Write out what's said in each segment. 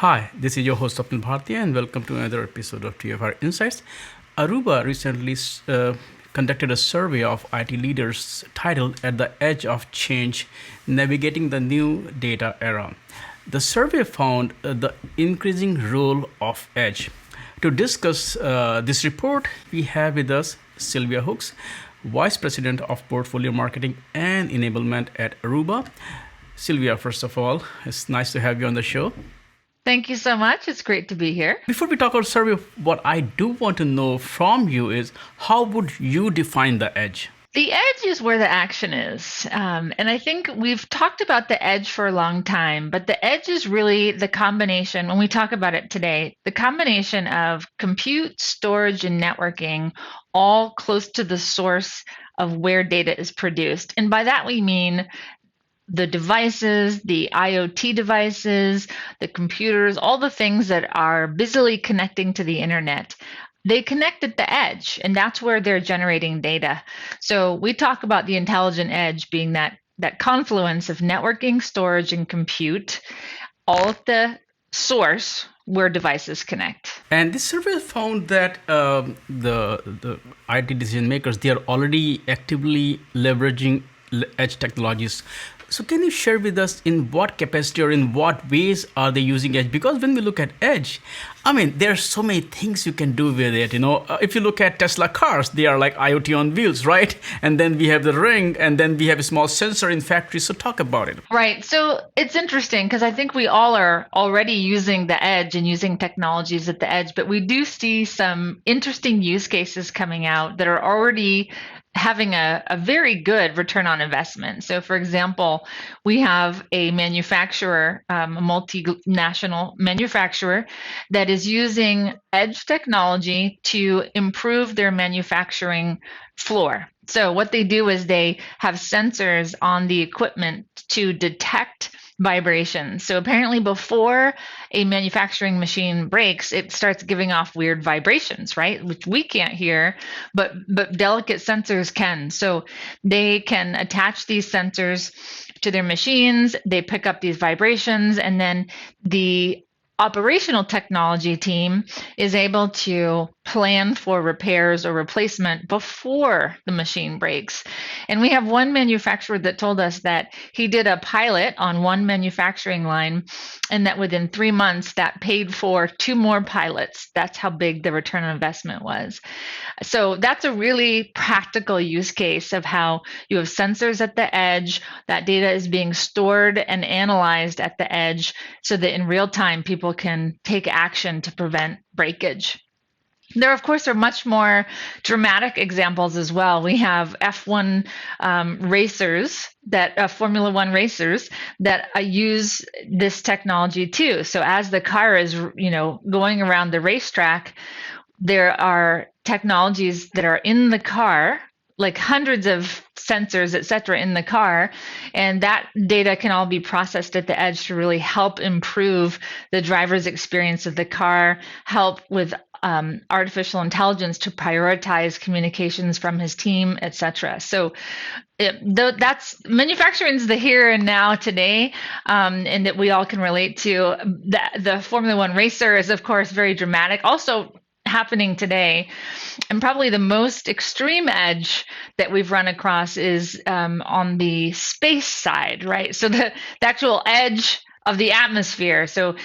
Hi, this is your host Swapnil Bhartiya, and welcome to another episode of TFiR Insights. Aruba recently conducted a survey of IT leaders titled At the Edge of Change Navigating the New Data Era. The survey found the increasing role of edge. To discuss this report, we have with us Sylvia Hooks, Vice President of Portfolio Marketing and Enablement at Aruba. Sylvia, first of all, it's nice to have you on the show. Thank you so much. It's great to be here. Before we talk about survey, what I do want to know from you is how would you define the edge? The edge is where the action is. And I think we've talked about the edge for a long time, but the edge is really the combination, when we talk about it today, the combination of compute, storage, and networking all close to the source of where data is produced. And by that we mean the devices, the IoT devices, the computers, all the things that are busily connecting to the internet. They connect at the edge, and that's where they're generating data. So we talk about the intelligent edge being that confluence of networking, storage, and compute, all at the source where devices connect. And this survey found that the IT decision makers, they are already actively leveraging edge technologies. So can you share with us in what capacity or in what ways are they using edge? Because when we look at edge, I mean, there are so many things you can do with it. If you look at Tesla cars, they are like IoT on wheels, right? And then we have the ring, and then we have a small sensor in factories. So talk about it. Right. So it's interesting because I think we all are already using the edge and using technologies at the edge, but we do see some interesting use cases coming out that are already having a very good return on investment. So for example, we have a manufacturer, a multinational manufacturer that is using edge technology to improve their manufacturing floor. So what they do is they have sensors on the equipment to detect vibrations. So apparently before a manufacturing machine breaks, it starts giving off weird vibrations, right? Which we can't hear, but delicate sensors can. So they can attach these sensors to their machines, they pick up these vibrations, and then the operational technology team is able to plan for repairs or replacement before the machine breaks. And we have one manufacturer that told us that he did a pilot on one manufacturing line, and that within 3 months that paid for 2 more pilots. That's how big the return on investment was. So that's a really practical use case of how you have sensors at the edge, that data is being stored and analyzed at the edge so that in real time people can take action to prevent breakage. There, of course, are much more dramatic examples as well. We have F1 racers, Formula One racers that use this technology too. So as the car is, going around the racetrack, there are technologies that are in the car, like hundreds of sensors, et cetera, in the car. And that data can all be processed at the edge to really help improve the driver's experience of the car, help with artificial intelligence to prioritize communications from his team, et cetera. So that's manufacturing is the here and now today, and that we all can relate to. The Formula One racer is, of course, very dramatic. Also happening today, and probably the most extreme edge that we've run across is on the space side, right? So the actual edge of the atmosphere. So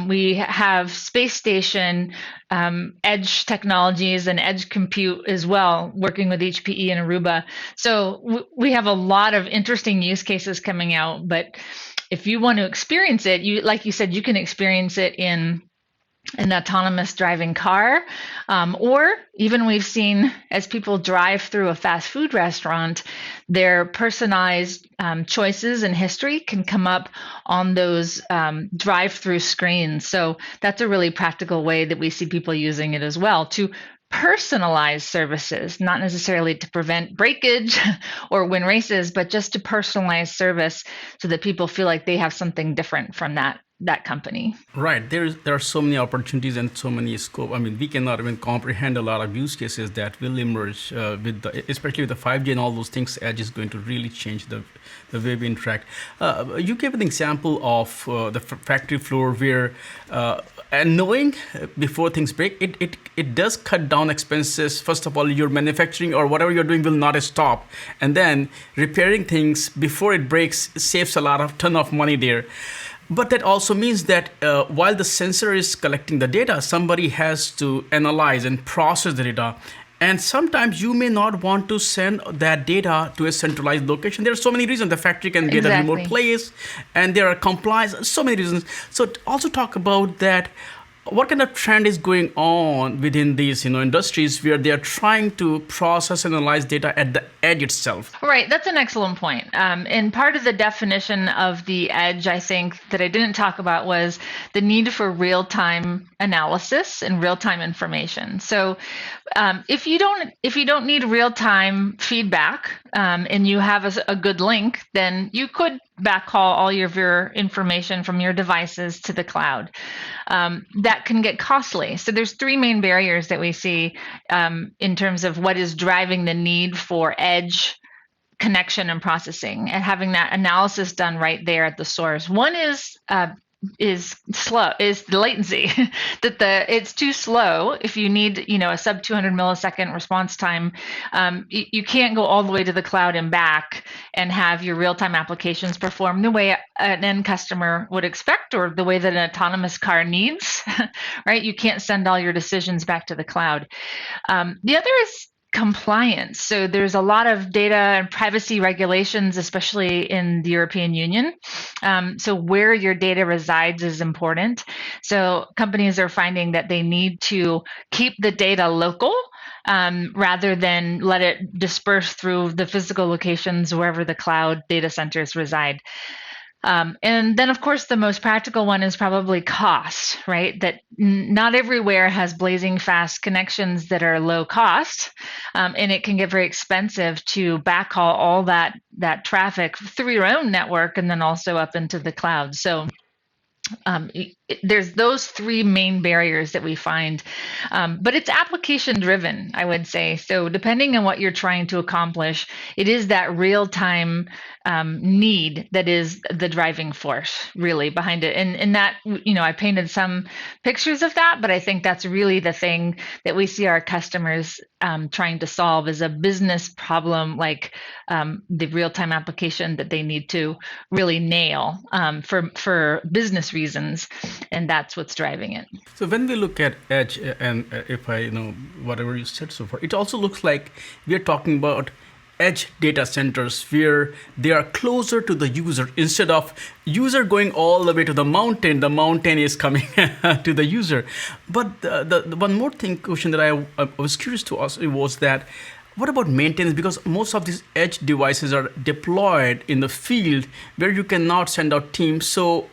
we have space station edge technologies and edge compute as well, working with HPE and Aruba. So we have a lot of interesting use cases coming out. But if you want to experience it, like you said, you can experience it in an autonomous driving car, or even we've seen as people drive through a fast food restaurant, their personalized choices and history can come up on those drive-through screens. So that's a really practical way that we see people using it as well to personalize services, not necessarily to prevent breakage or win races, but just to personalize service so that people feel like they have something different from that that company. Right. There are so many opportunities and so many scope. I mean, we cannot even comprehend a lot of use cases that will emerge with especially with the 5G and all those things. Edge is going to really change the way we interact. You gave an example of the factory floor where, and knowing before things break, it does cut down expenses. First of all, your manufacturing or whatever you're doing will not stop, and then repairing things before it breaks saves a ton of money there. But that also means that while the sensor is collecting the data, somebody has to analyze and process the data. And sometimes you may not want to send that data to a centralized location. There are so many reasons. The factory can get a remote place, and there are compliance, so many reasons. So also talk about that. What kind of trend is going on within these industries where they are trying to process and analyze data at the edge itself? Right, that's an excellent point. And part of the definition of the edge, I think, that I didn't talk about was the need for real-time analysis and real-time information. So if you don't need real-time feedback and you have a good link, then you could backhaul all of your information from your devices to the cloud. That can get costly. So there's three main barriers that we see in terms of what is driving the need for edge connection and processing and having that analysis done right there at the source. One is the latency. It's too slow. If you need a sub 200 millisecond response time, you can't go all the way to the cloud and back and have your real-time applications perform the way an end customer would expect or the way that an autonomous car needs. Right? You can't send all your decisions back to the cloud. The other is compliance. So there's a lot of data and privacy regulations, especially in the European Union. So where your data resides is important. So companies are finding that they need to keep the data local rather than let it disperse through the physical locations wherever the cloud data centers reside. And then, of course, the most practical one is probably cost, right? That not everywhere has blazing fast connections that are low cost, and it can get very expensive to backhaul all that traffic through your own network and then also up into the cloud. So there's those three main barriers that we find, but it's application driven, I would say. So depending on what you're trying to accomplish, it is that real-time need that is the driving force really behind it. And that, I painted some pictures of that, but I think that's really the thing that we see our customers trying to solve is a business problem, like the real-time application that they need to really nail for business reasons. And that's what's driving it. So when we look at edge, and if I whatever you said so far, it also looks like we are talking about edge data centers where they are closer to the user. Instead of user going all the way to the mountain is coming to the user. But the one more question that I was curious to ask was that, what about maintenance? Because most of these edge devices are deployed in the field where you cannot send out teams. So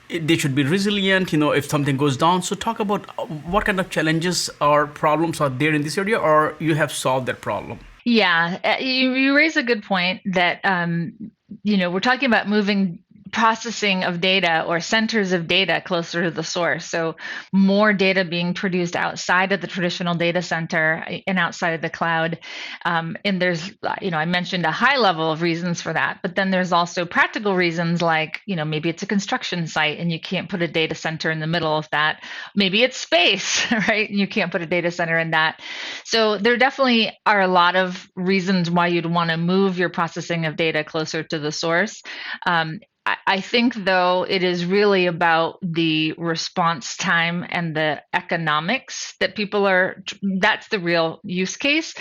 they should be resilient, if something goes down. So talk about what kind of challenges or problems are there in this area, or you have solved that problem. Yeah, you raise a good point that, we're talking about moving processing of data or centers of data closer to the source. So more data being produced outside of the traditional data center and outside of the cloud. And there's, I mentioned a high level of reasons for that, but then there's also practical reasons like, maybe it's a construction site and you can't put a data center in the middle of that. Maybe it's space, right? You can't put a data center in that. So there definitely are a lot of reasons why you'd want to move your processing of data closer to the source. I think, though, it is really about the response time and the economics that that's the real use case.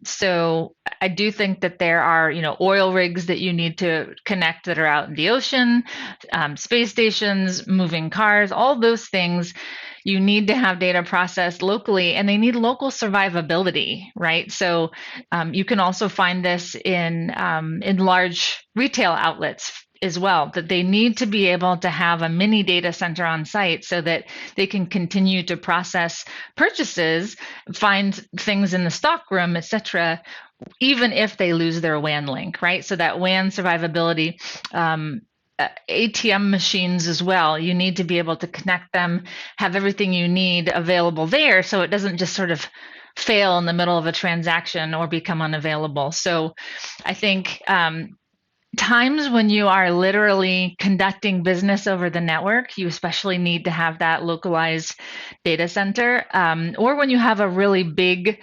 So I do think that there are, oil rigs that you need to connect that are out in the ocean, space stations, moving cars, all those things. You need to have data processed locally, and they need local survivability, right? So you can also find this in large retail outlets as well, that they need to be able to have a mini data center on site so that they can continue to process purchases, find things in the stock room, et cetera, even if they lose their WAN link, right? So that WAN survivability ATM machines as well. You need to be able to connect them, have everything you need available there, so it doesn't just sort of fail in the middle of a transaction or become unavailable. So I think times when you are literally conducting business over the network, you especially need to have that localized data center. Or when you have a really big,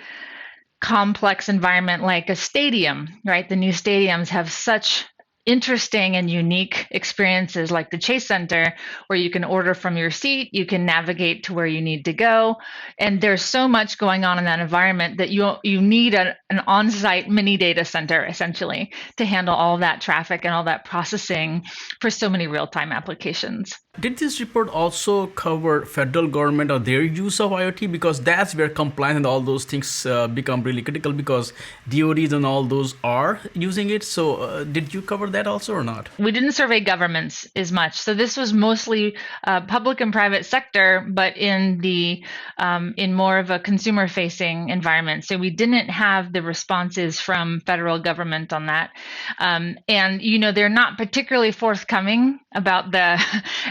complex environment like a stadium, right? The new stadiums have such interesting and unique experiences like the Chase Center, where you can order from your seat, you can navigate to where you need to go, and there's so much going on in that environment that you need an on-site mini data center essentially to handle all that traffic and all that processing for so many real-time applications. Did this report also cover federal government or their use of IoT? Because that's where compliance and all those things become really critical, because DoDs and all those are using it. So did you cover that also or not? We didn't survey governments as much. So this was mostly public and private sector, but in more of a consumer-facing environment. So we didn't have the responses from federal government on that. And, they're not particularly forthcoming about the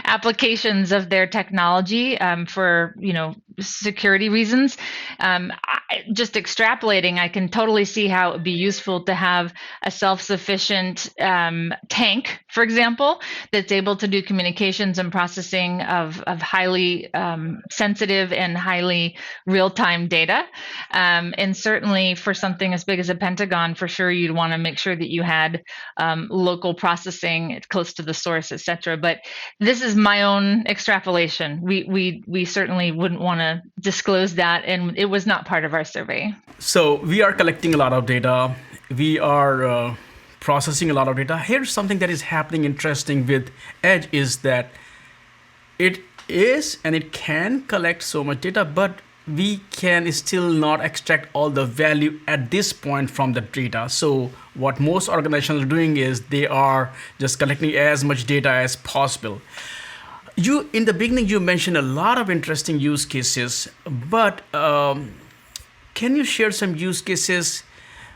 applications of their technology for, security reasons. Just extrapolating, I can totally see how it would be useful to have a self-sufficient tank, for example, that's able to do communications and processing of highly sensitive and highly real-time data. And certainly for something as big as a Pentagon, for sure, you'd want to make sure that you had local processing close to the source, et cetera. But this is my own extrapolation. We certainly wouldn't want to disclose that, and it was not part of our survey. So we are collecting a lot of data. We are processing a lot of data. Here's something that is happening interesting with Edge is that it is and it can collect so much data, but we can still not extract all the value at this point from the data. So what most organizations are doing is they are just collecting as much data as possible. You, in the beginning, you mentioned a lot of interesting use cases, but can you share some use cases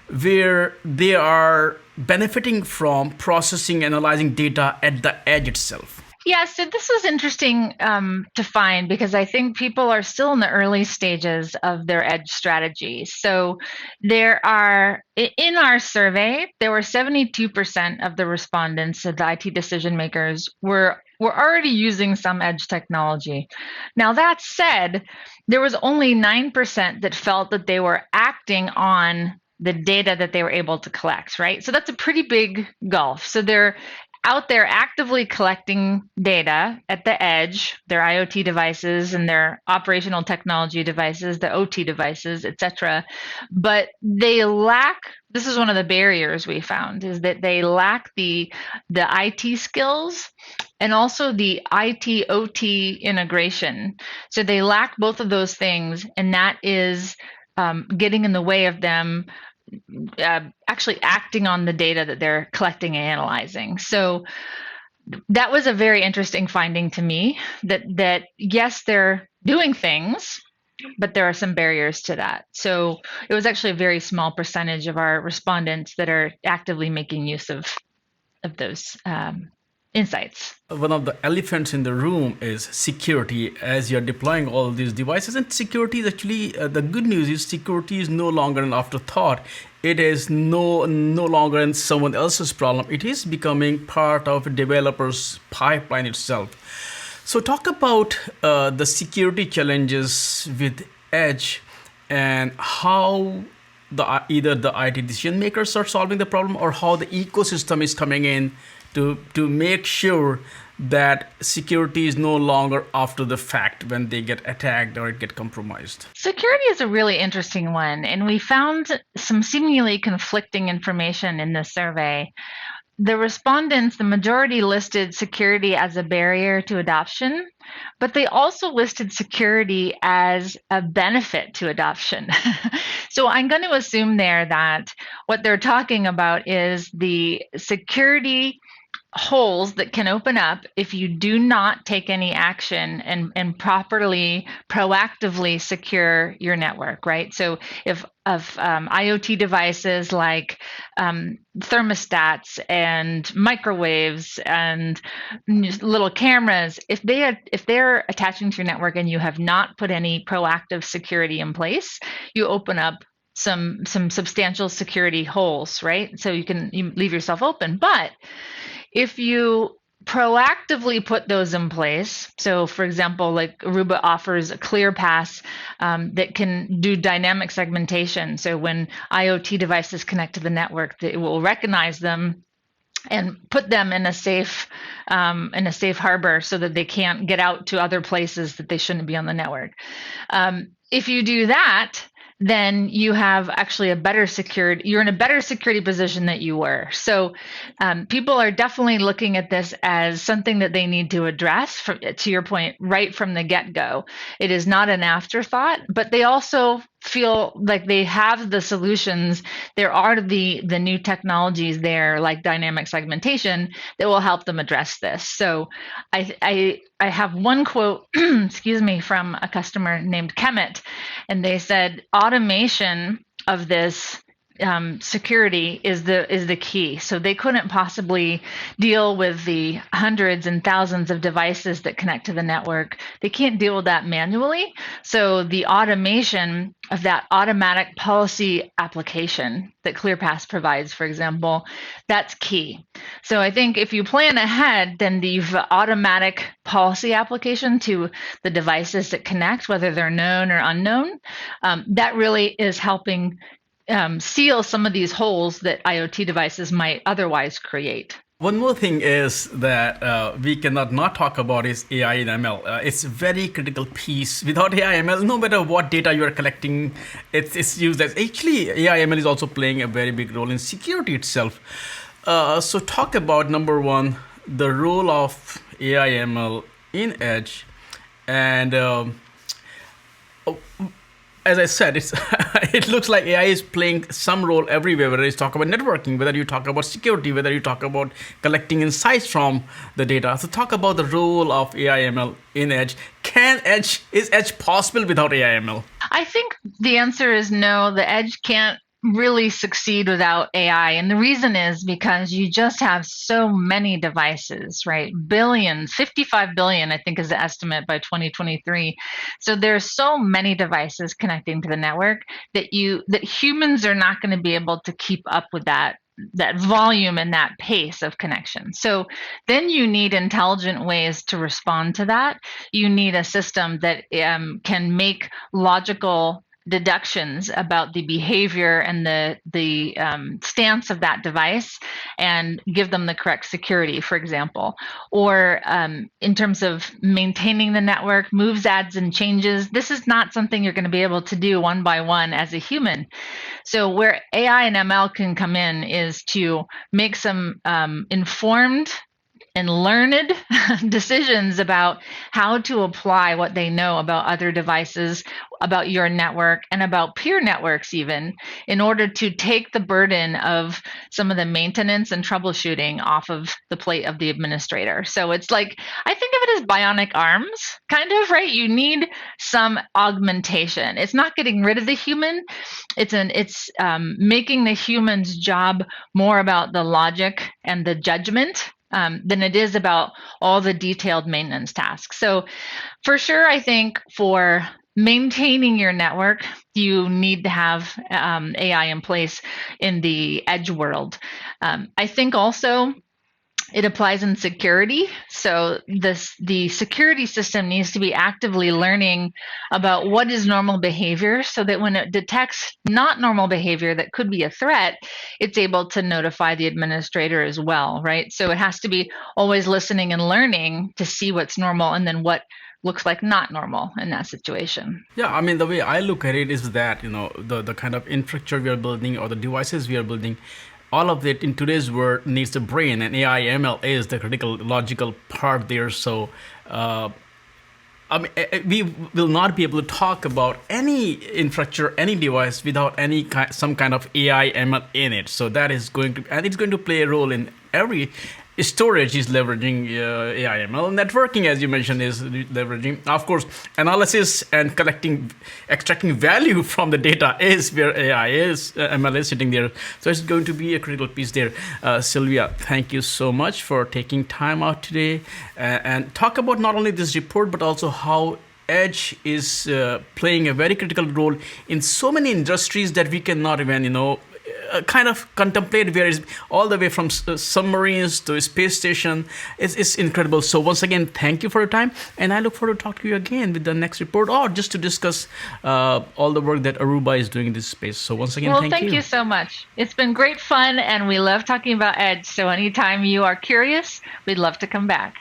where they are benefiting from processing, analyzing data at the edge itself? Yeah, so this was interesting to find because I think people are still in the early stages of their edge strategy. So there are, in our survey, there were 72% of the respondents, of the IT decision makers, were already using some edge technology. Now that said, there was only 9% that felt that they were acting on the data that they were able to collect, right? So that's a pretty big gulf. So they're out there actively collecting data at the edge, their IoT devices and their operational technology devices, the OT devices, et cetera. But they lack, this is one of the barriers we found, is that they lack the IT skills and also the IT OT integration. So they lack both of those things, and that is getting in the way of them actually acting on the data that they're collecting and analyzing. So that was a very interesting finding to me, that yes, they're doing things, but there are some barriers to that. So it was actually a very small percentage of our respondents that are actively making use of those insights. One of the elephants in the room is security as you're deploying all these devices. And security is actually, the good news is security is no longer an afterthought. It is no longer in someone else's problem. It is becoming part of a developer's pipeline itself. So talk about the security challenges with Edge and how either the IT decision makers are solving the problem or how the ecosystem is coming in to make sure that security is no longer after the fact when they get attacked or it get compromised. Security is a really interesting one, and we found some seemingly conflicting information in this survey. The respondents, the majority listed security as a barrier to adoption, but they also listed security as a benefit to adoption. So I'm going to assume there that what they're talking about is the security holes that can open up if you do not take any action and properly, proactively secure your network, right? So if of IoT devices like thermostats and microwaves and little cameras, if they're attaching to your network and you have not put any proactive security in place, you open up some substantial security holes, right? So you leave yourself open. But if you proactively put those in place, so for example, like Aruba offers a ClearPass that can do dynamic segmentation. So when IoT devices connect to the network, it will recognize them and put them in a safe harbor so that they can't get out to other places that they shouldn't be on the network. If you do that, then you have actually you're in a better security position that you were. So people are definitely looking at this as something that they need to address, to your point, right from the get-go. It is not an afterthought, but they also feel like they have the solutions. There are the new technologies there, like dynamic segmentation, that will help them address this. So I have one quote, excuse me, from a customer named Kemet, and they said automation of this security is the key. So they couldn't possibly deal with the hundreds and thousands of devices that connect to the network. They can't deal with that manually. So the automation of that automatic policy application that ClearPass provides, for example, that's key. So I think if you plan ahead, then the automatic policy application to the devices that connect, whether they're known or unknown, that really is helping seal some of these holes that IoT devices might otherwise create. One more thing is that we cannot not talk about is AI and ML. It's a very critical piece. Without AI ML, no matter what data you are collecting, it's used as. Actually, AI ML is also playing a very big role in security itself. So talk about, number one, the role of AI ML in Edge. And as I said, it looks like AI is playing some role everywhere, whether you talk about networking, whether you talk about security, whether you talk about collecting insights from the data. So talk about the role of AI ML in Edge. Is Edge possible without AI ML? I think the answer is no. The Edge can't really succeed without AI. And the reason is because you just have so many devices, right? Billions, 55 billion, I think is the estimate by 2023. So there's so many devices connecting to the network that humans are not going to be able to keep up with that volume and that pace of connection. So then you need intelligent ways to respond to that. You need a system that can make logical deductions about the behavior and the stance of that device and give them the correct security, for example. Or in terms of maintaining the network, moves, adds, and changes, this is not something you're going to be able to do one by one as a human. So where AI and ML can come in is to make some informed and learned decisions about how to apply what they know about other devices, about your network, and about peer networks even, in order to take the burden of some of the maintenance and troubleshooting off of the plate of the administrator. So it's like, I think of it as bionic arms, kind of, right? You need some augmentation. It's not getting rid of the human. It's making the human's job more about the logic and the judgment than it is about all the detailed maintenance tasks. So for sure, I think for maintaining your network, you need to have AI in place in the edge world. I think also it applies in security. So the security system needs to be actively learning about what is normal behavior so that when it detects not normal behavior that could be a threat, it's able to notify the administrator as well, right? So it has to be always listening and learning to see what's normal and then what looks like not normal in that situation. Yeah, I mean, the way I look at it is that, the kind of infrastructure we are building or the devices we are building, all of it in today's world needs a brain, and AI ML is the critical logical part there. So we will not be able to talk about any infrastructure, any device without some kind of AI ML in it. So that is going to, and it's going to play a role in every storage is leveraging AI ML. Networking, as you mentioned, is leveraging. Of course, analysis and extracting value from the data is where AI is, ML is sitting there. So it's going to be a critical piece there. Sylvia, thank you so much for taking time out today and talk about not only this report, but also how edge is playing a very critical role in so many industries that we cannot even, kind of contemplate, where it's all the way from submarines to space station. It's incredible. So once again, thank you for your time, and I look forward to talk to you again with the next report, or just to discuss all the work that Aruba is doing in this space. So once again, thank you so much. It's been great fun, and we love talking about edge. So anytime you are curious, we'd love to come back.